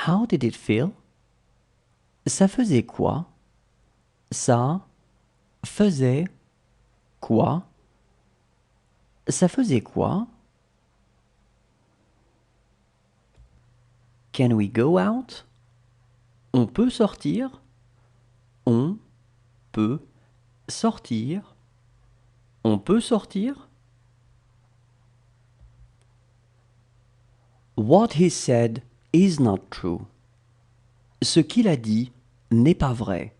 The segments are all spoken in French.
How did it feel? Ça faisait quoi? Ça faisait quoi? Ça faisait quoi? Can we go out? On peut sortir? On peut sortir? On peut sortir? What he said is not true. Ce qu'il a dit n'est pas vrai.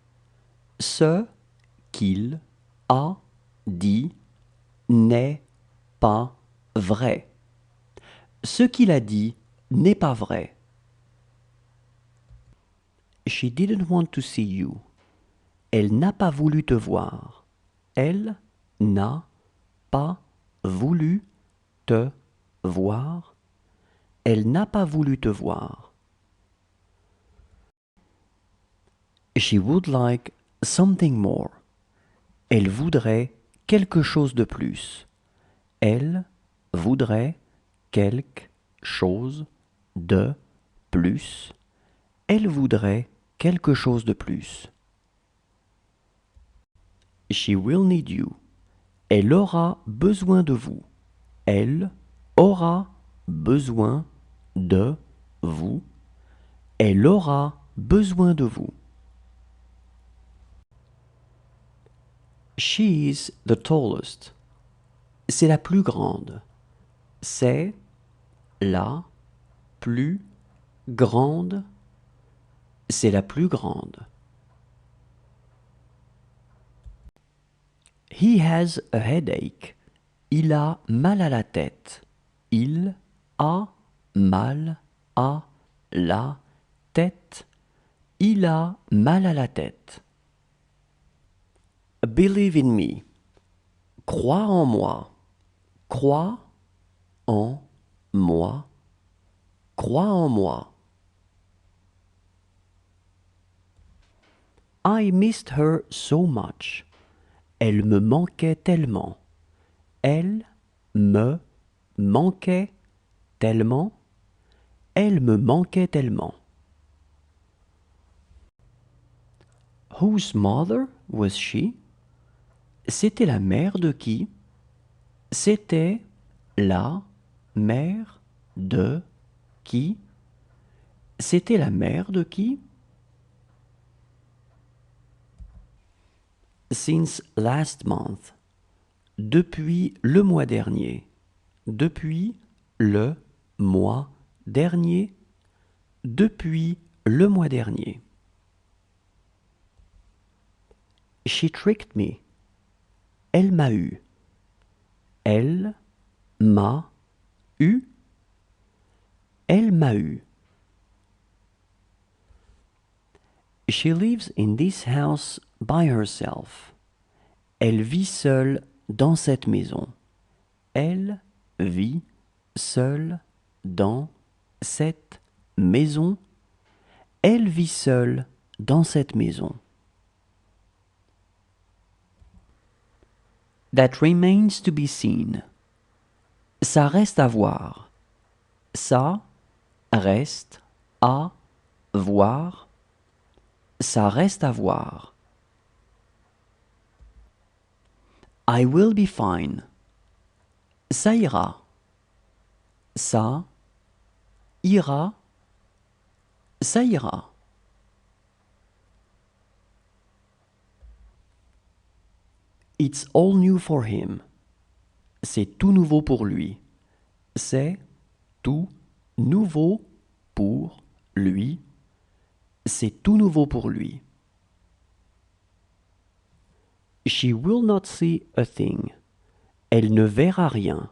Ce qu'il a dit n'est pas vrai. Ce qu'il a dit n'est pas vrai. She didn't want to see you. Elle n'a pas voulu te voir. Elle n'a pas voulu te voir. Elle n'a pas voulu te voir. She would like something more. Elle voudrait quelque chose de plus. Elle voudrait quelque chose de plus. Elle voudrait quelque chose de plus. She will need you. Elle aura besoin de vous. Elle aura besoin de vous. Elle aura besoin de vous. She is the tallest. C'est la plus grande. C'est la plus grande. C'est la plus grande. He has a headache. Il a mal à la tête. Il a mal à la tête. Il a mal à la tête. Believe in me. Crois en moi. Crois en moi. Crois en moi. I missed her so much. Elle me manquait tellement. Elle me manquait tellement. Elle me manquait tellement. Whose mother was she? C'était la mère de qui? C'était la mère de qui? C'était la mère de qui? Since last month. Depuis le mois dernier. Depuis le mois dernier. Depuis le mois dernier. She tricked me. Elle m'a eu. Elle m'a eu. Elle m'a eu. She lives in this house by herself. Elle vit seule dans cette maison. Elle vit seule dans cette maison. Elle vit seule dans cette maison. That remains to be seen. Ça reste à voir. Ça reste à voir. Ça reste à voir. I will be fine. Ça ira. Ça ira. Ça ira. It's all new for him. C'est tout nouveau pour lui. C'est tout nouveau pour lui. C'est tout nouveau pour lui. She will not see a thing. Elle ne verra rien.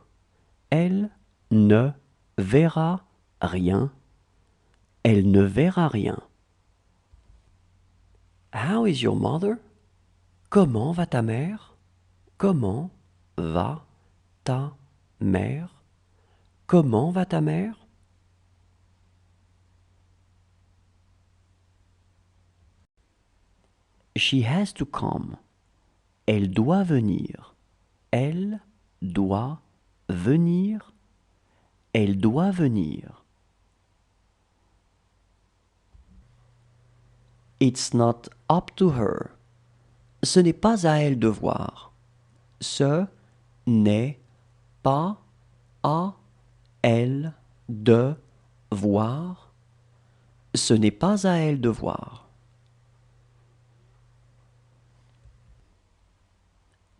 Elle ne verra rien. Elle ne verra rien. How is your mother? Comment va ta mère? Comment va ta mère? Comment va ta mère? She has to come. Elle doit venir. Elle doit venir. Elle doit venir. It's not up to her. Ce n'est pas à elle de voir. Ce n'est pas à elle de voir. Ce n'est pas à elle de voir.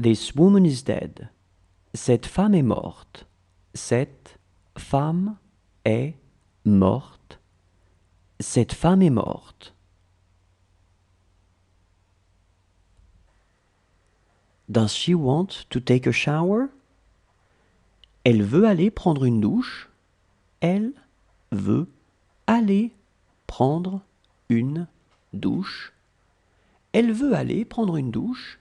This woman is dead. Cette femme est morte. Cette femme est morte. Cette femme est morte. Does she want to take a shower? Elle veut aller prendre une douche. Elle veut aller prendre une douche. Elle veut aller prendre une douche.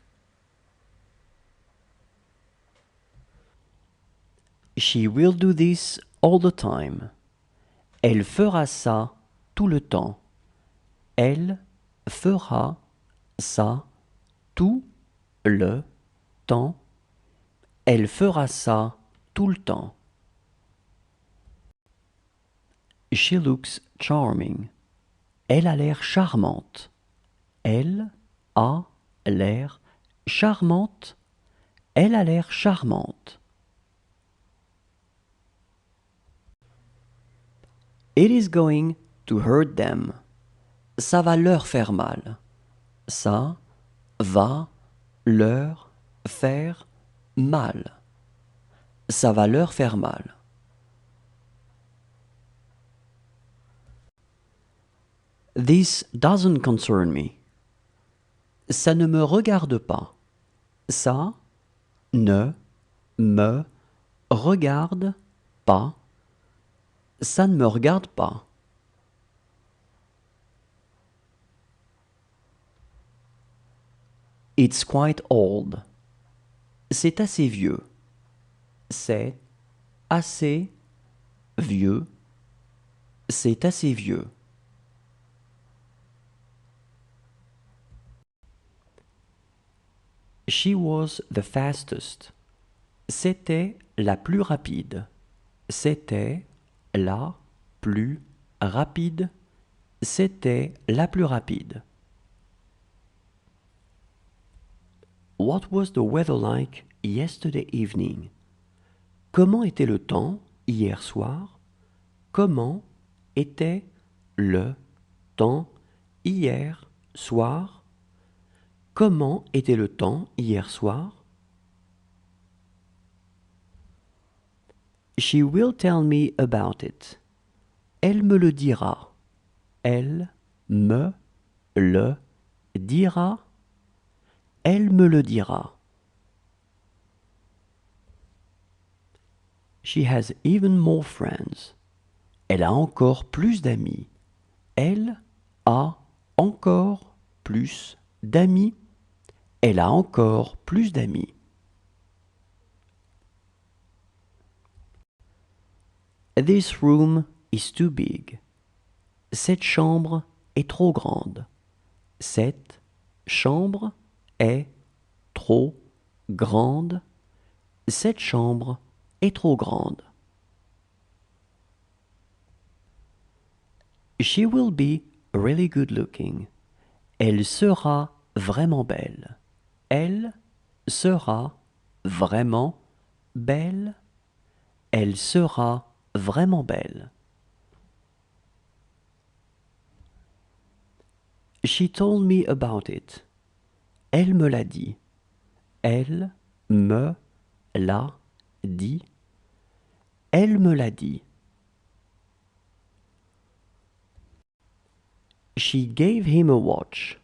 She will do this all the time. Elle fera ça tout le temps. Elle fera ça tout le temps. Elle fera ça tout le temps. She looks charming. Elle a l'air charmante. Elle a l'air charmante. Elle a l'air charmante. It is going to hurt them. Ça va leur faire mal. Ça va leur faire mal. Ça va leur faire mal. This doesn't concern me. Ça ne me regarde pas. Ça ne me regarde pas. Ça ne me regarde pas. It's quite old. C'est assez vieux. C'est assez vieux. C'est assez vieux. She was the fastest. C'était la plus rapide. C'était la plus rapide. C'était la plus rapide. What was the weather like yesterday evening? Comment était le temps hier soir? Comment était le temps hier soir? Comment était le temps hier soir? She will tell me about it. Elle me le dira. Elle me le dira. Elle me le dira. She has even more friends. Elle a encore plus d'amis. Elle a encore plus d'amis. Elle a encore plus d'amis. This room is too big. Cette chambre est trop grande. Cette chambre est trop grande. Cette chambre est trop grande. She will be really good looking. Elle sera vraiment belle. Elle sera vraiment belle. Elle sera vraiment belle. She told me about it. Elle me l'a dit. Elle me l'a dit. Elle me l'a dit. She gave him a watch.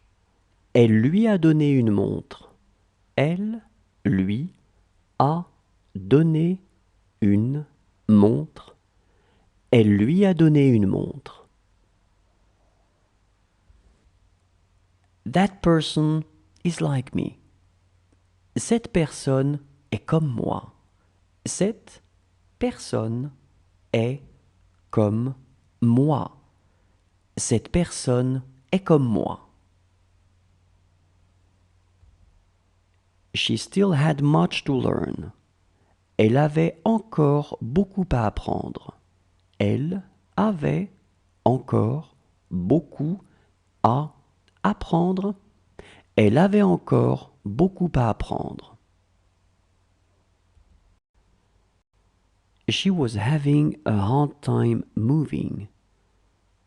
Elle lui a donné une montre. Elle lui a donné une montre. Elle lui a donné une montre. That person is like me. Cette personne est comme moi. Cette personne est comme moi. Cette personne est comme moi. She still had much to learn. Elle avait encore beaucoup à apprendre. Elle avait encore beaucoup à apprendre. Elle avait encore beaucoup à apprendre. She was having a hard time moving.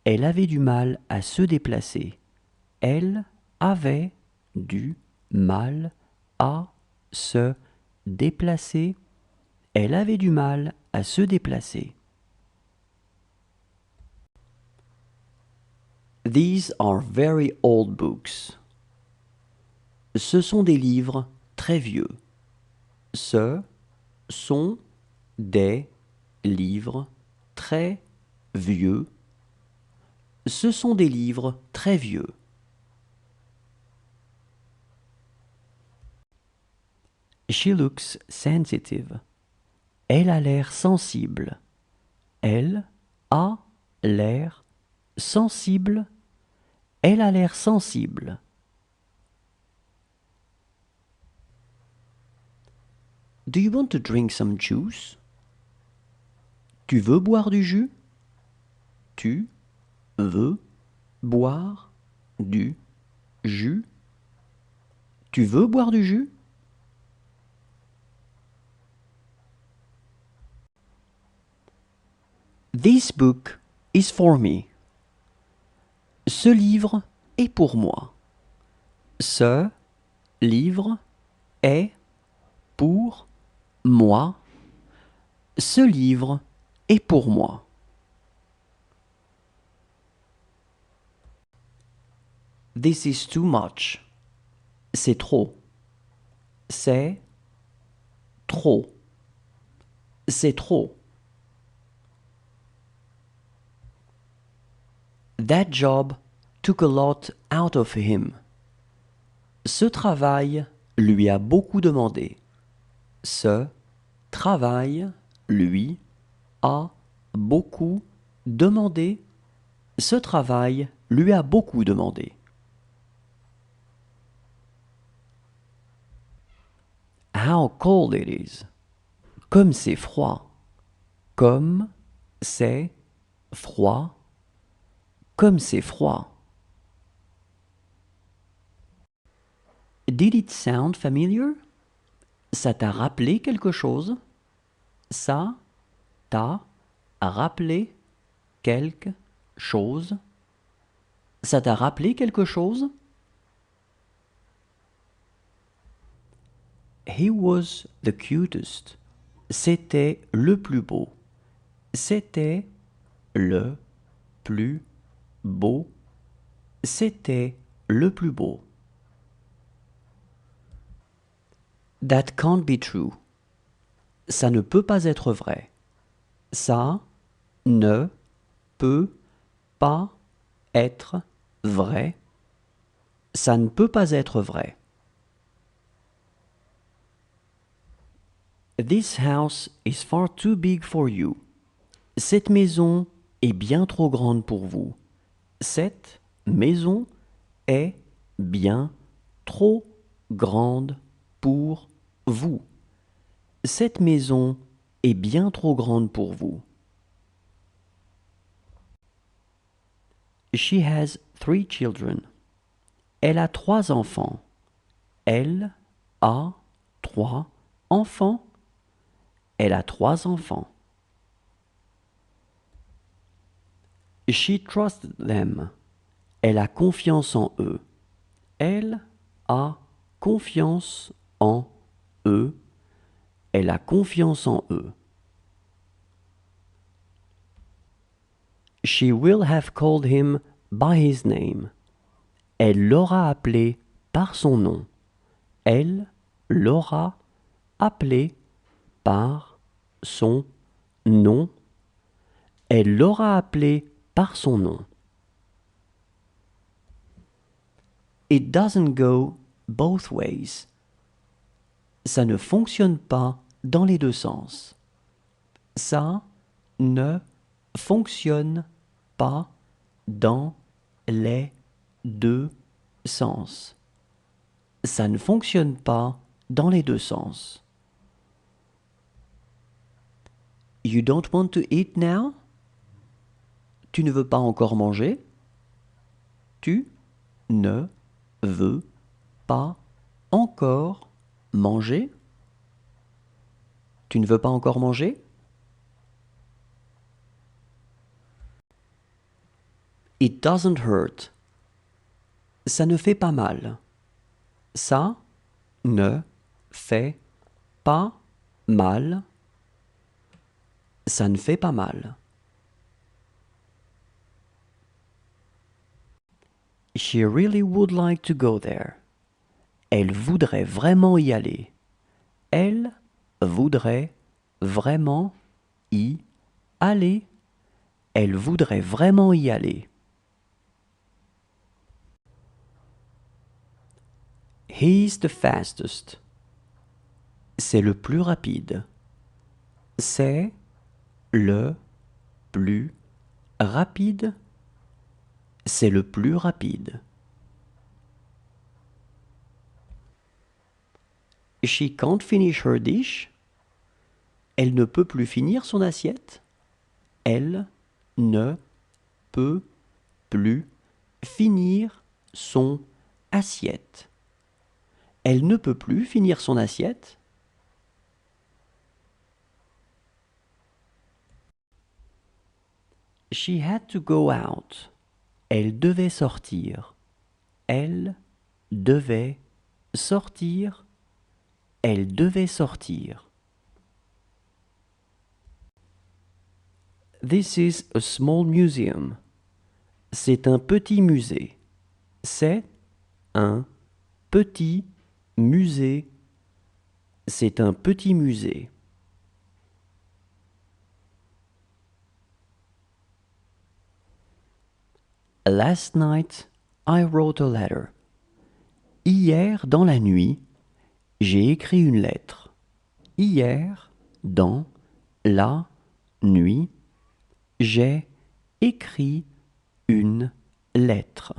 Elle avait du mal à se déplacer. Elle avait du mal à se déplacer. Elle avait du mal à se déplacer. These are very old books. Ce sont des livres très vieux. Ce sont des livres très vieux. Ce sont des livres très vieux. She looks sensitive. Elle a l'air sensible. Elle a l'air sensible. Elle a l'air sensible. Do you want to drink some juice? Tu veux boire du jus? Tu veux boire du jus? Tu veux boire du jus? This book is for me. Ce livre est pour moi. Ce livre est pour moi. Ce livre est pour moi. This is too much. C'est trop. C'est trop. C'est trop. That job took a lot out of him. Ce travail lui a beaucoup demandé. Ce travail lui a beaucoup demandé. Ce travail lui a beaucoup demandé. How cold it is. Comme c'est froid. Comme c'est froid. Comme c'est froid. Did it sound familiar? Ça t'a rappelé quelque chose? Ça t'a rappelé quelque chose? Ça t'a rappelé quelque chose? He was the cutest. C'était le plus beau. C'était le plus beau. C'était le plus beau. That can't be true. Ça ne peut pas être vrai. Ça ne peut pas être vrai. Ça ne peut pas être vrai. This house is far too big for you. Cette maison est bien trop grande pour vous. Cette maison est bien trop grande pour vous. Cette maison est bien trop grande pour vous. She has 3 children. Elle a 3 enfants. Elle a 3 enfants. Elle a 3 enfants. She trusts them. Elle a confiance en eux. Elle a confiance en eux. Elle a confiance en eux. She will have called him by his name. Elle l'aura appelé par son nom. Elle l'aura appelé par son nom. Elle l'aura appelé par son nom. It doesn't go both ways. Ça ne fonctionne pas dans les deux sens. Ça ne fonctionne pas dans les deux sens. Ça ne fonctionne pas dans les deux sens. You don't want to eat now? Tu ne veux pas encore manger? Tu ne veut pas encore manger. Tu ne veux pas encore manger? It doesn't hurt. Ça ne fait pas mal. Ça ne fait pas mal. Ça ne fait pas mal. She really would like to go there. Elle voudrait vraiment y aller. Elle voudrait vraiment y aller. Elle voudrait vraiment y aller. He's the fastest. C'est le plus rapide. C'est le plus rapide. C'est le plus rapide. She can't finish her dish. Elle ne peut plus finir son assiette. Elle ne peut plus finir son assiette. Elle ne peut plus finir son assiette. She had to go out. Elle devait sortir. Elle devait sortir. Elle devait sortir. This is a small museum. C'est un petit musée. C'est un petit musée. C'est un petit musée. Last night, I wrote a letter. Hier, dans la nuit, j'ai écrit une lettre. Hier, dans la nuit, j'ai écrit une lettre.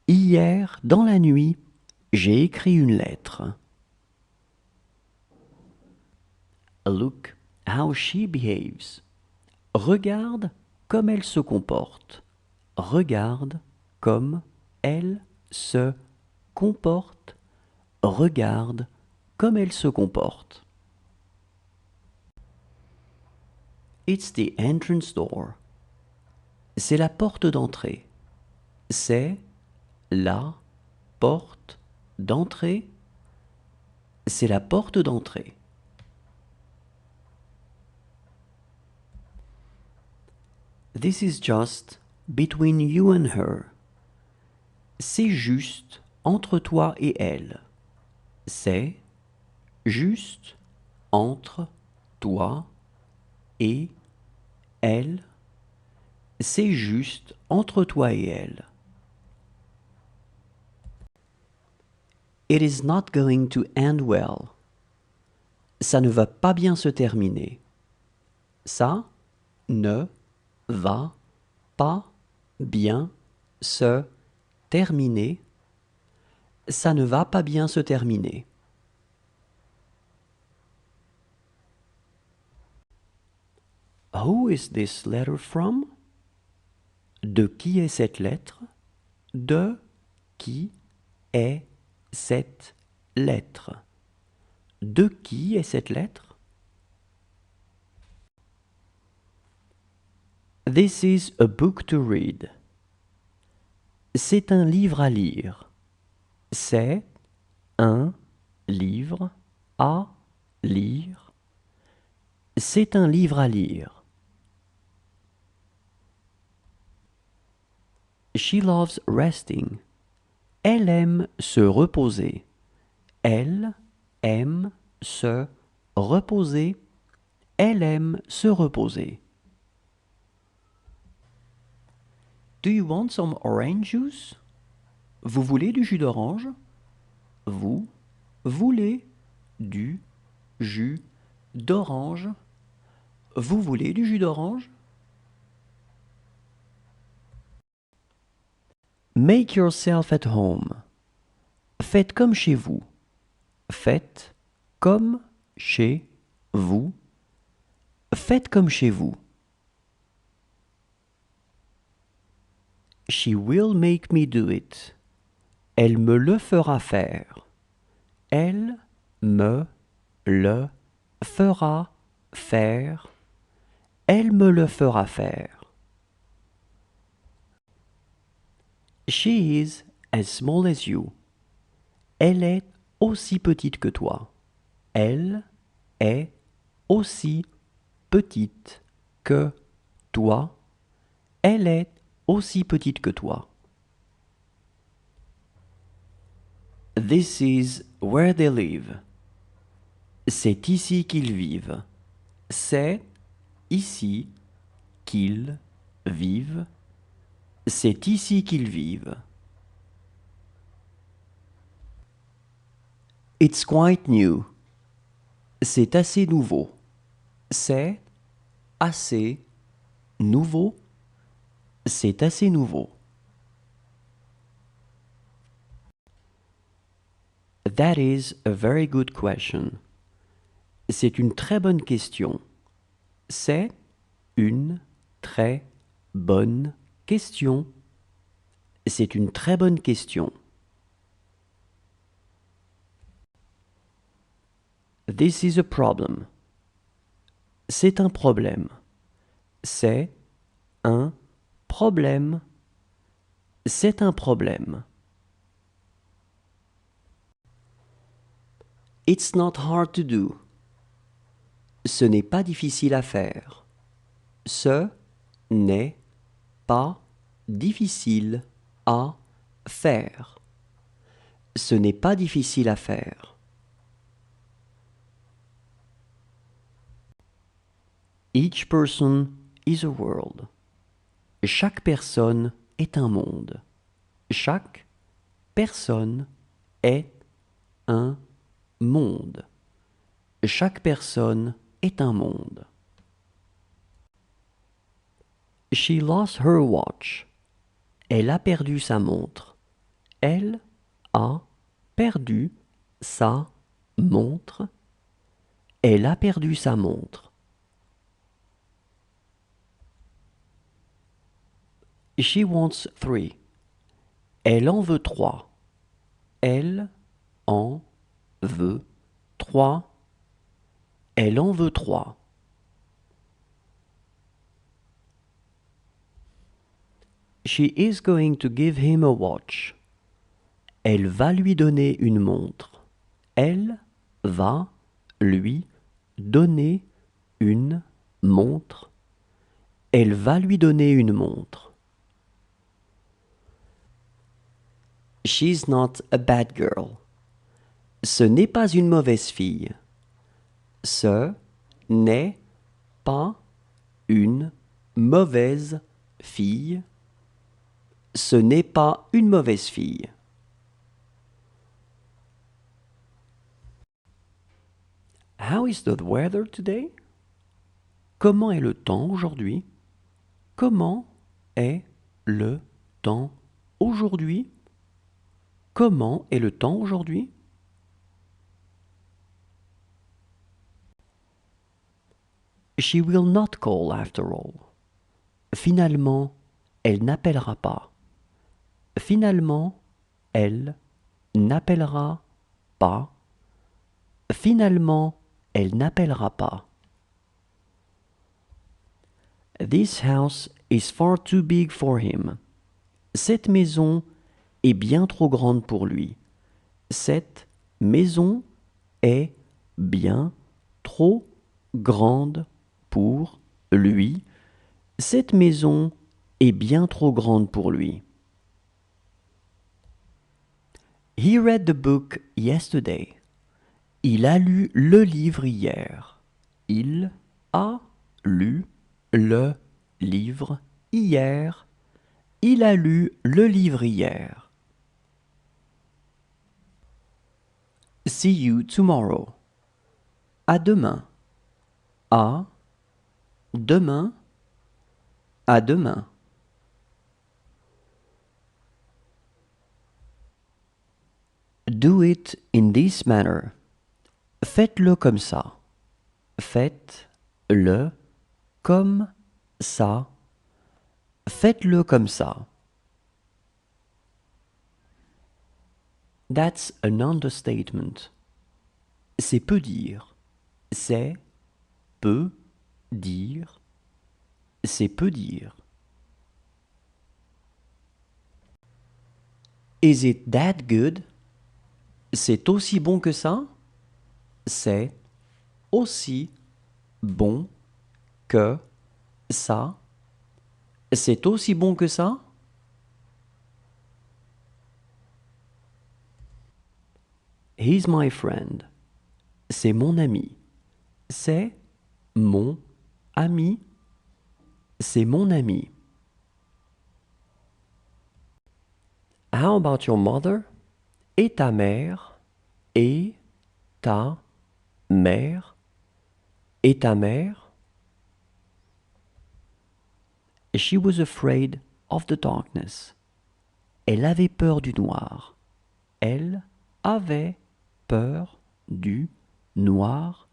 Hier, dans la nuit, j'ai écrit une lettre. Look how she behaves. Regarde comme elle se comporte. Regarde comme elle se comporte. Regarde comme elle se comporte. It's the entrance door. C'est la porte d'entrée. C'est la porte d'entrée. C'est la porte d'entrée. This is just between you and her. C'est juste entre toi et elle. C'est juste entre toi et elle. C'est juste entre toi et elle. It is not going to end well. Ça ne va pas bien se terminer. Ça ne va pas bien se terminer. Ça ne va pas bien se terminer. Who is this letter from? De qui est cette lettre? De qui est cette lettre? De qui est cette lettre? This is a book to read. C'est un livre à lire. C'est un livre à lire. C'est un livre à lire. She loves resting. Elle aime se reposer. Elle aime se reposer. Elle aime se reposer. Do you want some orange juice? Vous voulez du jus d'orange? Vous voulez du jus d'orange? Vous voulez du jus d'orange? Make yourself at home. Faites comme chez vous. Faites comme chez vous. Faites comme chez vous. She will make me do it. Elle me le fera faire. Elle me le fera faire. Elle me le fera faire. She is as small as you. Elle est aussi petite que toi. Elle est aussi petite que toi. Elle est aussi petite que toi. This is where they live. C'est ici qu'ils vivent. C'est ici qu'ils vivent. C'est ici qu'ils vivent. It's quite new. C'est assez nouveau. C'est assez nouveau. C'est assez nouveau. That is a very good question. C'est une très bonne question. C'est une très bonne question. C'est une très bonne question. This is a problem. C'est un problème. C'est un problème. C'est un problème. It's not hard to do. Ce n'est pas difficile à faire. Ce n'est pas difficile à faire. Ce n'est pas difficile à faire. Each person is a world. Chaque personne est un monde. Chaque personne est un monde. Chaque personne est un monde. She lost her watch. Elle a perdu sa montre. Elle a perdu sa montre. Elle a perdu sa montre. She wants 3. Elle en veut 3. Elle en veut 3. Elle en veut 3. She is going to give him a watch. Elle va lui donner une montre. Elle va lui donner une montre. Elle va lui donner une montre. She's not a bad girl. Ce n'est pas une mauvaise fille. Ce n'est pas une mauvaise fille. Ce n'est pas une mauvaise fille. How is the weather today? Comment est le temps aujourd'hui? Comment est le temps aujourd'hui? Comment est le temps aujourd'hui? She will not call after all. Finalement, elle n'appellera pas. Finalement, elle n'appellera pas. Finalement, elle n'appellera pas. This house is far too big for him. Cette maison est bien trop grande pour lui. Cette maison est bien trop grande pour lui. Cette maison est bien trop grande pour lui. He read the book yesterday. Il a lu le livre hier. Il a lu le livre hier. Il a lu le livre hier. See you tomorrow. À demain. À demain. À demain. Do it in this manner. Faites-le comme ça. Faites-le comme ça. Faites-le comme ça. That's an understatement. C'est peu dire. C'est peu dire. C'est peu dire. Is it that good? C'est aussi bon que ça? C'est aussi bon que ça. C'est aussi bon que ça? He's my friend. C'est mon ami. C'est mon ami. C'est mon ami. How about your mother? Et ta mère? Et ta mère? Et ta mère? She was afraid of the darkness. Elle avait peur du noir. Elle avait peur du noir.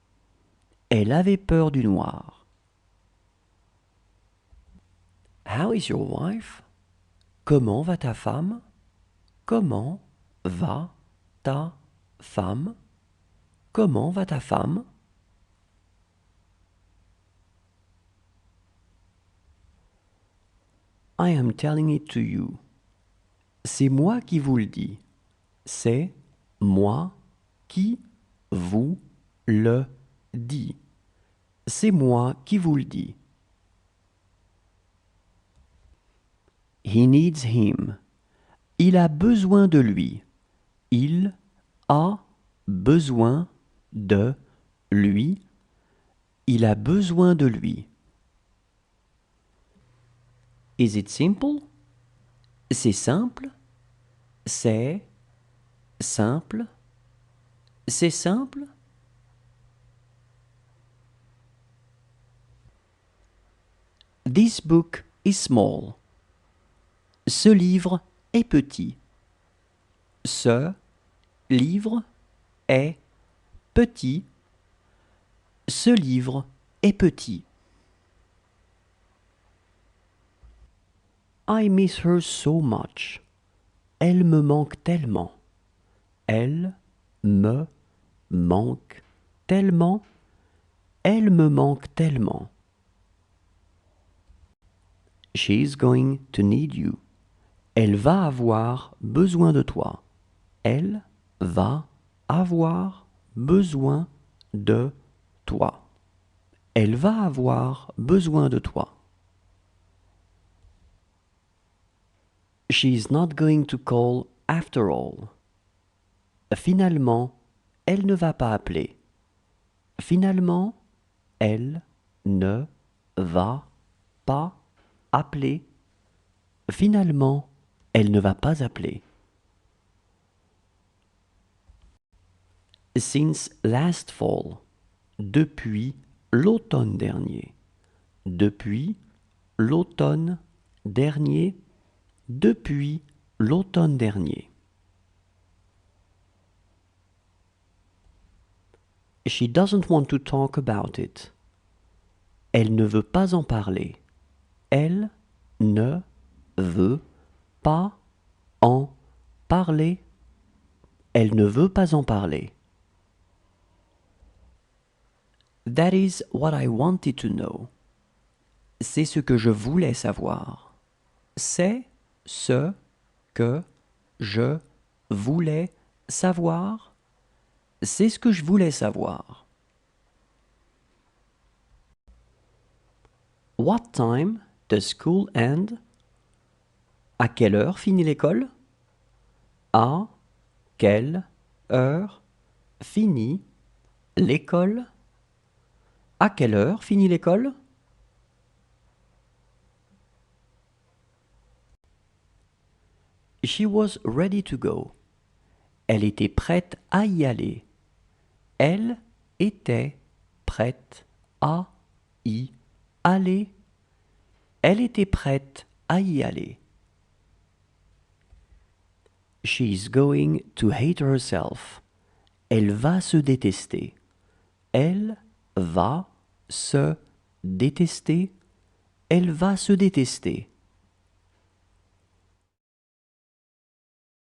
Elle avait peur du noir. How is your wife? Comment va ta femme? Comment va ta femme? Comment va ta femme? I am telling it to you. C'est moi qui vous le dis. C'est moi qui vous le dis. C'est moi qui vous le dis. He needs him. Il a besoin de lui. Il a besoin de lui. Il a besoin de lui. Is it simple? C'est simple. C'est simple. C'est simple. This book is small. Ce livre est petit. Ce livre est petit. Ce livre est petit. I miss her so much. Elle me manque tellement. Elle me manque tellement. Elle me manque tellement. She's going to need you. Elle va avoir besoin de toi. Elle va avoir besoin de toi. Elle va avoir besoin de toi. She's not going to call after all. Finalement, elle ne va pas appeler. Finalement, elle ne va pas appeler. Finalement, elle ne va pas appeler. Since last fall. Depuis l'automne dernier. Depuis l'automne dernier. Depuis l'automne dernier. She doesn't want to talk about it. Elle ne veut pas en parler. Elle ne veut pas en parler. Elle ne veut pas en parler. That is what I wanted to know. C'est ce que je voulais savoir. C'est ce que je voulais savoir. C'est ce que je voulais savoir. What time does school end? À quelle heure finit l'école? À quelle heure finit l'école? À quelle heure finit l'école? She was ready to go. Elle était prête à y aller. Elle était prête à y aller. Elle était prête à y aller. She's going to hate herself. Elle va se détester. Elle va se détester. Elle va se détester.